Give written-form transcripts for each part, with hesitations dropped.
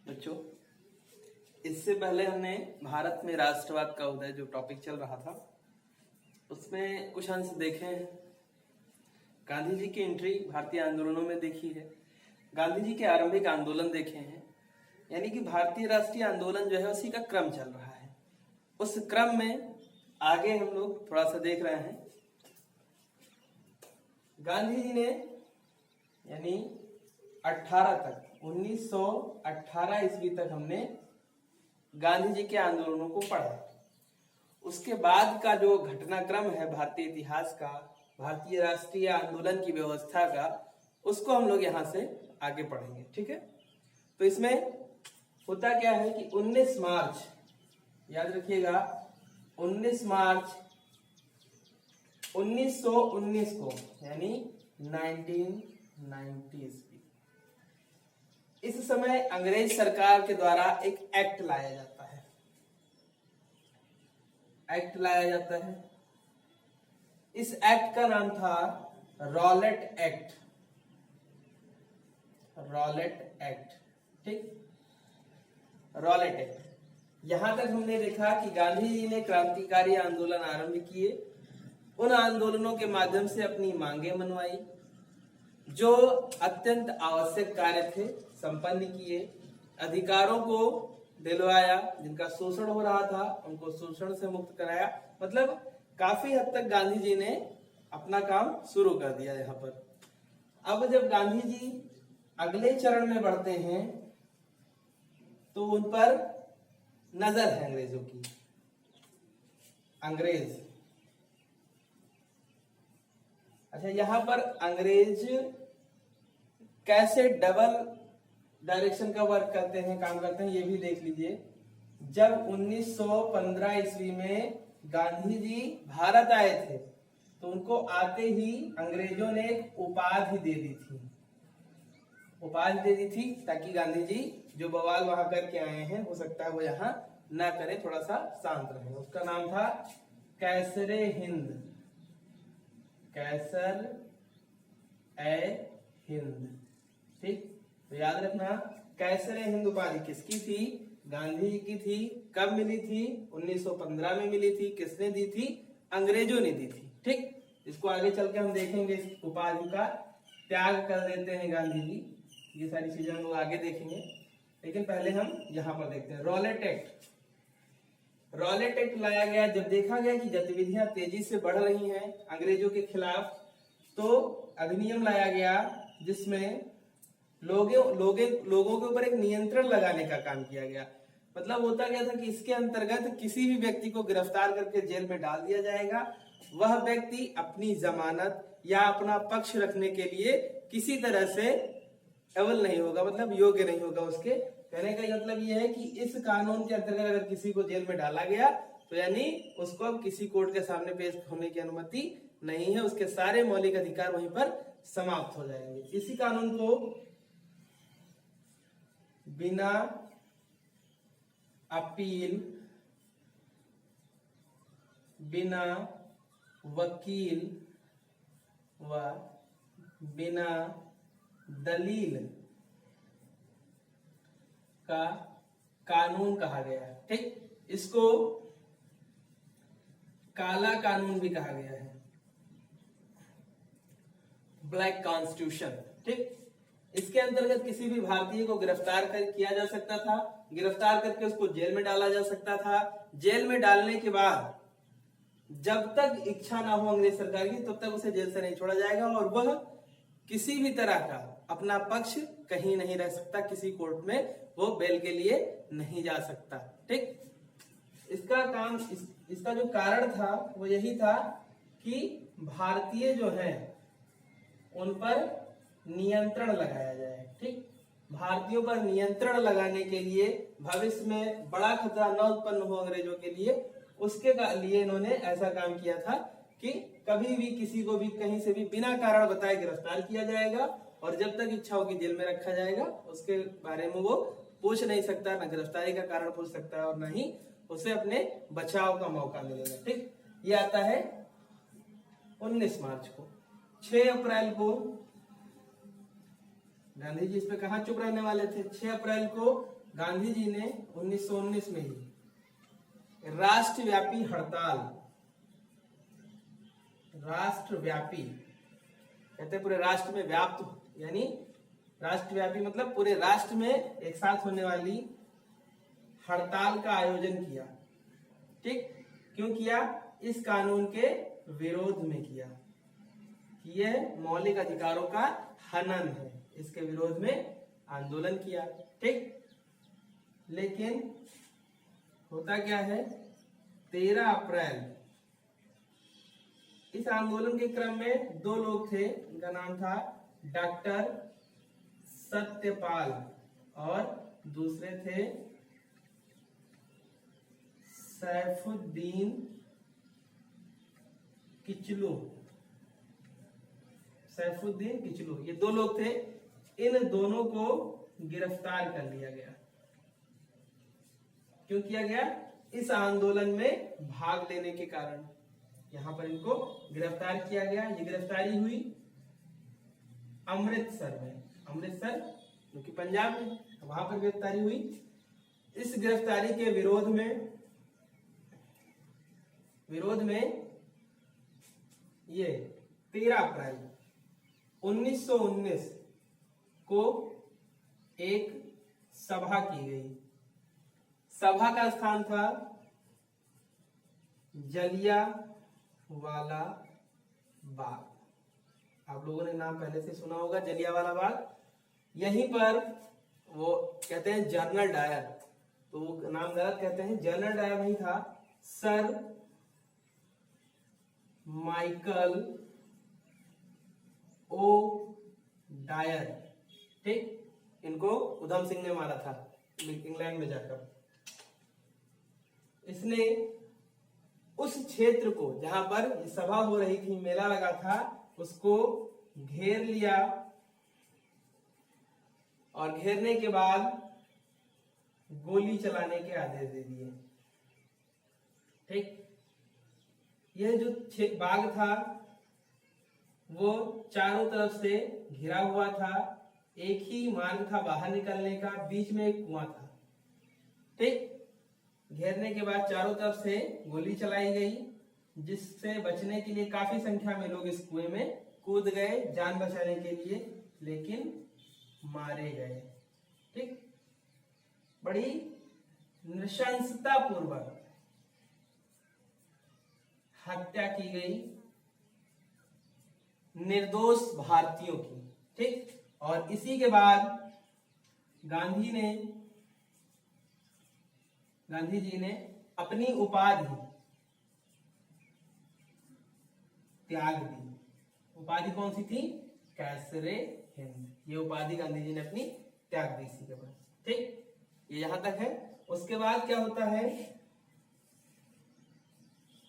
बच्चों, इससे पहले हमने भारत में राष्ट्रवाद का उदय जो टॉपिक चल रहा था उसमें कुछ अंश देखे हैं। गांधी जी की एंट्री भारतीय आंदोलनों में देखी है, गांधी जी के आरंभिक आंदोलन देखे हैं, यानी कि भारतीय राष्ट्रीय आंदोलन जो है उसी का क्रम चल रहा है। उस क्रम में आगे हम लोग थोड़ा सा देख रहे हैं। गांधी जी ने यानी 18 तक 1918 ईस्वी तक हमने गांधी जी के आंदोलनों को पढ़ा। उसके बाद का जो घटनाक्रम है भारतीय इतिहास का, भारतीय राष्ट्रीय आंदोलन की व्यवस्था का, उसको हम लोग यहां से आगे पढ़ेंगे। ठीक है, तो इसमें होता क्या है कि 19 मार्च, याद रखिएगा, 19 मार्च 1919 को यानी 1990 ईस्वी, इस समय अंग्रेज सरकार के द्वारा एक एक्ट लाया जाता है। एक्ट लाया जाता है। इस एक्ट का नाम था रॉलेट एक्ट। रॉलेट एक्ट, ठीक, रॉलेट एक्ट। यहां तक हमने देखा कि गांधी जी ने क्रांतिकारी आंदोलन आरंभ किए, उन आंदोलनों के माध्यम से अपनी मांगे मनवाई, जो अत्यंत आवश्यक कार्य थे संपन्न किए, अधिकारों को दिलवाया, जिनका शोषण हो रहा था उनको शोषण से मुक्त कराया। मतलब काफी हद तक गांधी जी ने अपना काम शुरू कर दिया यहाँ पर। अब जब गांधी जी अगले चरण में बढ़ते हैं तो उन पर नजर है अंग्रेजों की। अंग्रेज, अच्छा, यहां पर अंग्रेज कैसे डबल डायरेक्शन का वर्क करते हैं, काम करते हैं, ये भी देख लीजिए। जब 1915 ईस्वी में गांधी जी भारत आए थे तो उनको आते ही अंग्रेजों ने एक उपाधि दे दी थी। उपाधि दे दी थी ताकि गांधी जी जो बवाल वहां करके आए हैं हो सकता है वो यहाँ ना करें, थोड़ा सा शांत रहे। उसका नाम था कैसरे हिंद। कैसर ए हिंद, ठीक, तो याद रखना, कैसरे हिंद उपाधि किसकी थी? गांधी जी की थी। कब मिली थी? 1915 में मिली थी। किसने दी थी? अंग्रेजों ने दी थी। ठीक, इसको आगे चल के हम देखेंगे। इस उपाधि का त्याग कर देते हैं गांधी जी, ये सारी चीजें हम लोग आगे देखेंगे, लेकिन पहले हम यहाँ पर देखते हैं रॉलेट एक्ट। रॉलेट एक्ट लाया गया जब देखा गया कि गतिविधियां तेजी से बढ़ रही हैं अंग्रेजों के खिलाफ, तो अधिनियम लाया गया जिसमें लोगों के ऊपर एक नियंत्रण लगाने का काम किया गया। मतलब होता क्या था कि इसके अंतर्गत किसी भी व्यक्ति को गिरफ्तार करके जेल में डाल दिया जाएगा। वह व्यक्ति अपनी जमानत या अपना पक्ष रखने के लिए किसी तरह से एबल नहीं होगा, मतलब योग्य नहीं होगा। उसके कहने का मतलब यह है कि इस कानून के अंतर्गत अगर किसी को जेल में डाला गया तो यानी उसको अब किसी कोर्ट के सामने पेश होने की अनुमति नहीं है, उसके सारे मौलिक अधिकार वहीं पर समाप्त हो जाएंगे। इसी कानून को बिना अपील, बिना वकील व बिना दलील का कानून कहा गया है। ठीक, इसको काला कानून भी कहा गया है, ब्लैक कॉन्स्टिट्यूशन। ठीक, इसके अंतर्गत किसी भी भारतीय को गिरफ्तार किया जा सकता था, गिरफ्तार करके उसको जेल में डाला जा सकता था। जेल में डालने के बाद जब तक इच्छा ना हो अंग्रेज सरकार की तब तक उसे जेल से नहीं छोड़ा जाएगा और वह किसी भी तरह का अपना पक्ष कहीं नहीं रह सकता, किसी कोर्ट में वो बेल के लिए नहीं जा सकता। ठीक, इसका काम इसका जो कारण था वो यही था कि भारतीय जो है उन पर नियंत्रण लगाया जाए। ठीक, भारतीयों पर नियंत्रण लगाने के लिए भविष्य में बड़ा खतरा न उत्पन्न हो अंग्रेजों के लिए, उसके लिए इन्होंने ऐसा काम किया था कि कभी भी किसी को भी कहीं से भी बिना कारण बताए गिरफ्तार किया जाएगा और जब तक इच्छा होगी जेल में रखा जाएगा। उसके बारे में वो पूछ नहीं सकता, न गिरफ्तारी का कारण पूछ सकता है और न ही उसे अपने बचाव का मौका मिलेगा। ठीक, ये आता है 19 मार्च को। 6 अप्रैल को गांधी जी इस पे कहां चुप रहने वाले थे? 6 अप्रैल को गांधी जी ने 1919 में ही राष्ट्रव्यापी हड़ताल, राष्ट्रव्यापी कहते हैं पूरे राष्ट्र में व्याप्त, यानी राष्ट्रव्यापी मतलब पूरे राष्ट्र में एक साथ होने वाली हड़ताल का आयोजन किया। ठीक, क्यों किया? इस कानून के विरोध में किया कि यह मौलिक अधिकारों का हनन है, इसके विरोध में आंदोलन किया। ठीक, लेकिन होता क्या है, 13 अप्रैल, इस आंदोलन के क्रम में दो लोग थे, इनका नाम था डॉक्टर सत्यपाल और दूसरे थे सैफुद्दीन किचलू। सैफुद्दीन किचलू, ये दो लोग थे। इन दोनों को गिरफ्तार कर लिया गया। क्यों किया गया? इस आंदोलन में भाग लेने के कारण यहां पर इनको गिरफ्तार किया गया। ये गिरफ्तारी हुई अमृतसर में, अमृतसर जो कि पंजाब में, वहां पर गिरफ्तारी हुई। इस गिरफ्तारी के विरोध में ये 13 अप्रैल 1919 को एक सभा की गई। सभा का स्थान था जलियांवाला बाग। आप लोगों ने नाम पहले से सुना होगा, जलियांवाला बाग। यहीं पर वो कहते हैं जनरल डायर, तो वो नाम गलत कहते हैं, जनरल डायर नहीं था, सर माइकल ओ डायर। ठीक, इनको उधम सिंह ने मारा था इंग्लैंड में जाकर। इसने उस क्षेत्र को जहां पर सभा हो रही थी, मेला लगा था, उसको घेर लिया और घेरने के बाद गोली चलाने के आदेश दे दिए। ठीक, यह जो बाग था वो चारों तरफ से घिरा हुआ था। एक ही मार्ग था बाहर निकलने का, बीच में एक कुआं था। ठीक, घेरने के बाद चारों तरफ से गोली चलाई गई, जिससे बचने के लिए काफी संख्या में लोग इस कुएं में कूद गए जान बचाने के लिए, लेकिन मारे गए। ठीक, बड़ी नृशंसता पूर्वक हत्या की गई निर्दोष भारतीयों की। ठीक, और इसी के बाद गांधी जी ने अपनी उपाधि त्याग दी। उपाधि कौन सी थी? कैसरे हिंद। ये उपाधि गांधी जी ने अपनी त्याग दी इसी के बाद। ठीक, ये यहां तक है। उसके बाद क्या होता है,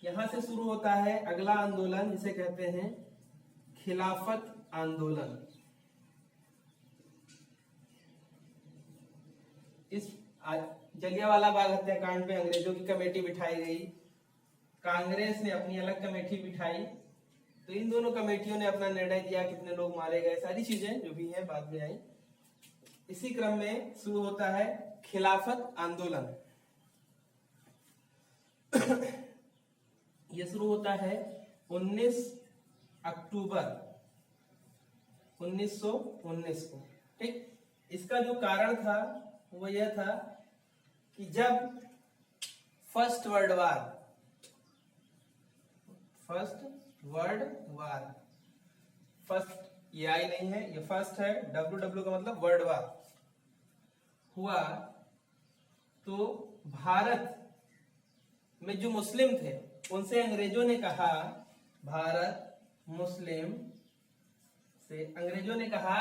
यहां से शुरू होता है अगला आंदोलन, जिसे कहते हैं खिलाफत आंदोलन। इस जलियांवाला बाग हत्याकांड पे अंग्रेजों की कमेटी बिठाई गई, कांग्रेस ने अपनी अलग कमेटी बिठाई। तो इन दोनों कमेटियों ने अपना निर्णय दिया, कितने लोग मारे गए, सारी चीजें जो भी है बाद में आई। इसी क्रम में शुरू होता है खिलाफत आंदोलन। यह शुरू होता है 19 अक्टूबर 1919 को। ठीक, इसका जो कारण था वो यह था कि जब फर्स्ट वर्ल्ड वार, फर्स्ट ये आई नहीं है, ये फर्स्ट है, WW का मतलब वर्ल्ड वार हुआ, तो भारत में जो मुस्लिम थे उनसे अंग्रेजों ने कहा, भारत मुस्लिम से अंग्रेजों ने कहा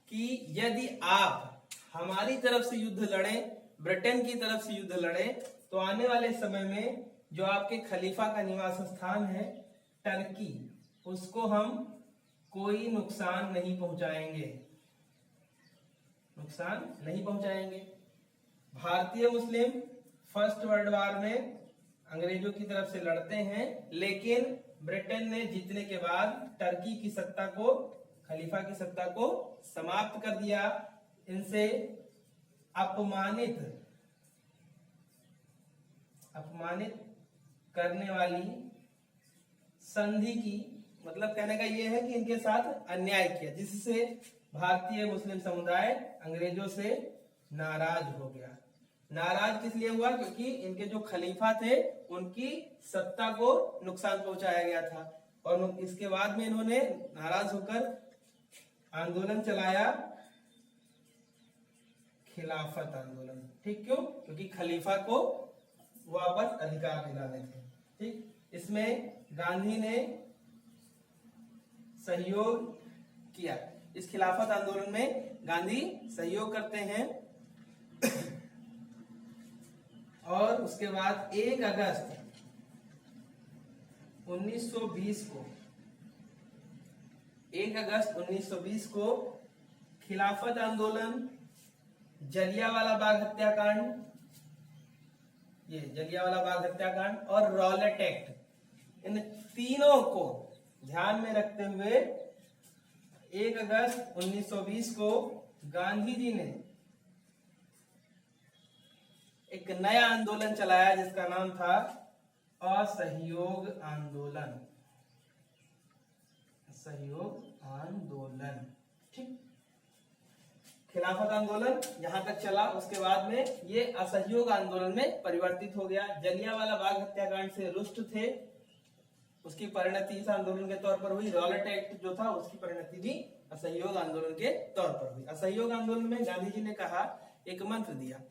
कि यदि आप हमारी तरफ से युद्ध लड़ें, ब्रिटेन की तरफ से युद्ध लड़ें, तो आने वाले समय में जो आपके खलीफा का निवास स्थान है टर्की, उसको हम कोई नुकसान नहीं पहुंचाएंगे, नुकसान नहीं पहुंचाएंगे। भारतीय मुस्लिम फर्स्ट वर्ल्ड वार में अंग्रेजों की तरफ से लड़ते हैं, लेकिन ब्रिटेन ने जीतने के बाद टर्की की सत्ता को, खलीफा की सत्ता को समाप्त कर दिया, इनसे अपमानित करने वाली संधि की, मतलब कहने का यह है कि इनके साथ अन्याय किया, जिससे भारतीय मुस्लिम समुदाय अंग्रेजों से नाराज हो गया। नाराज किस लिए हुआ? क्योंकि इनके जो खलीफा थे उनकी सत्ता को नुकसान पहुंचाया गया था, और इसके बाद में इन्होंने नाराज होकर आंदोलन चलाया, खिलाफत आंदोलन। ठीक, क्यों? क्योंकि खलीफा को वापस अधिकार दिलाने थे। ठीक, इसमें गांधी ने सहयोग किया। इस खिलाफत आंदोलन में गांधी सहयोग करते हैं, और उसके बाद 1 अगस्त 1920 को 1 अगस्त 1920 को खिलाफत आंदोलन, जलियांवाला बाग हत्याकांड, ये जलियांवाला बाग हत्याकांड और रॉलेट एक्ट, इन तीनों को ध्यान में रखते हुए 1 अगस्त 1920 को गांधी जी ने एक नया आंदोलन चलाया जिसका नाम था असहयोग आंदोलन। असहयोग आंदोलन। ठीक, खिलाफत आंदोलन यहां तक चला, उसके बाद में ये असहयोग आंदोलन में परिवर्तित हो गया। जलियांवाला बाग हत्याकांड से रुष्ट थे, उसकी परिणति इस आंदोलन के तौर पर हुई। रॉलेट एक्ट जो था उसकी परिणति भी असहयोग आंदोलन के तौर पर हुई। असहयोग आंदोलन में गांधी जी ने कहा, एक मंत्र दिया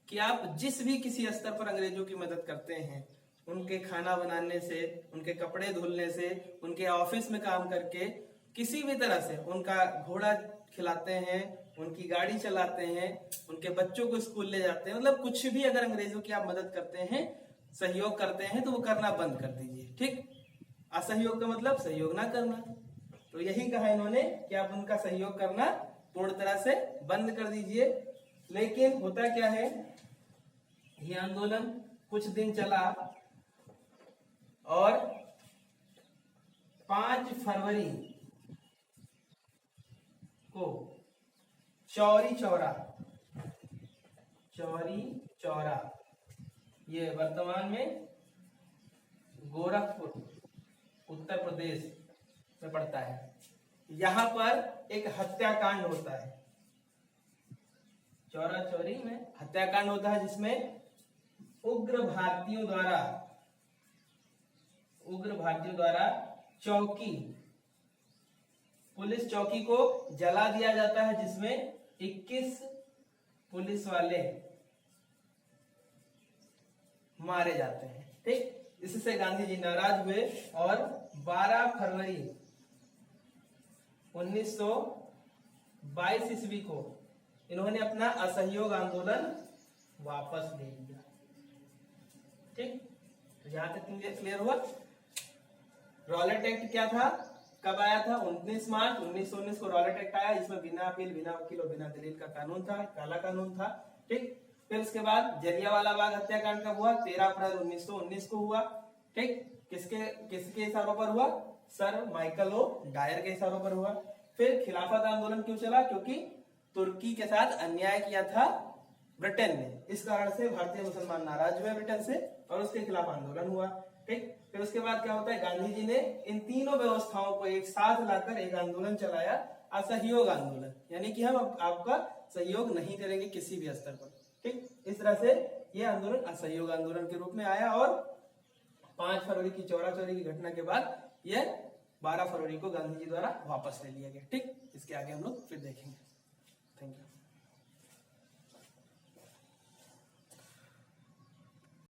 कि आप जिस भी किसी स्तर पर अंग्रेजों की मदद करते हैं, उनके खाना बनाने से, उनके कपड़े धुलने से, उनके ऑफिस में काम करके, किसी भी तरह से उनका घोड़ा खिलाते हैं, उनकी गाड़ी चलाते हैं, उनके बच्चों को स्कूल ले जाते हैं, मतलब कुछ भी अगर अंग्रेजों की आप मदद करते हैं, सहयोग करते हैं, तो वो करना बंद कर दीजिए। ठीक, असहयोग का मतलब सहयोग ना करना। तो यही कहा इन्होंने कि आप उनका सहयोग करना पूर्ण तरह से बंद कर दीजिए। लेकिन होता क्या है, ये आंदोलन कुछ दिन चला और 5 फरवरी को चौरी चौरा, ये वर्तमान में गोरखपुर उत्तर प्रदेश में पड़ता है, यहां पर एक हत्याकांड होता है। चौरा चौरी में हत्याकांड होता है, जिसमें उग्र भारतीयों द्वारा चौकी, पुलिस चौकी को जला दिया जाता है, जिसमें 21 पुलिस वाले मारे जाते हैं। ठीक, इससे गांधी जी नाराज हुए और 12 फरवरी 1922 ईस्वी को इन्होंने अपना असहयोग आंदोलन वापस ले लिया। ठीक, तो यहां तक क्लियर हुआ। रॉलेट एक्ट क्या था, कब आया था? 19 मार्च 1919 को रॉलेट एक्ट आया, जिसमें बिना अपील, बिना वकील और बिना दलील का कानून था, काला कानून था। ठीक, फिर उसके बाद जलियांवाला बाग हत्याकांड कब हुआ? 13 अप्रैल 1919 को हुआ। ठीक, किसके इशारों पर हुआ? सर माइकल ओ डायर के इशारों पर हुआ। फिर खिलाफत आंदोलन क्यों चला? क्योंकि तुर्की के साथ अन्याय किया था ब्रिटेन ने, इस कारण से भारतीय मुसलमान नाराज हुए ब्रिटेन से और उसके खिलाफ आंदोलन हुआ। ठीक, फिर उसके बाद क्या होता है, गांधी जी ने इन तीनों व्यवस्थाओं को एक साथ लाकर एक आंदोलन चलाया, असहयोग आंदोलन, यानी कि हम आपका सहयोग नहीं करेंगे किसी भी स्तर पर। ठीक, इस तरह से यह आंदोलन असहयोग आंदोलन के रूप में आया और 5 फरवरी की चौरा चौरी की घटना के बाद यह 12 फरवरी को गांधी जी द्वारा वापस ले लिया गया। ठीक, इसके आगे हम लोग फिर देखेंगे।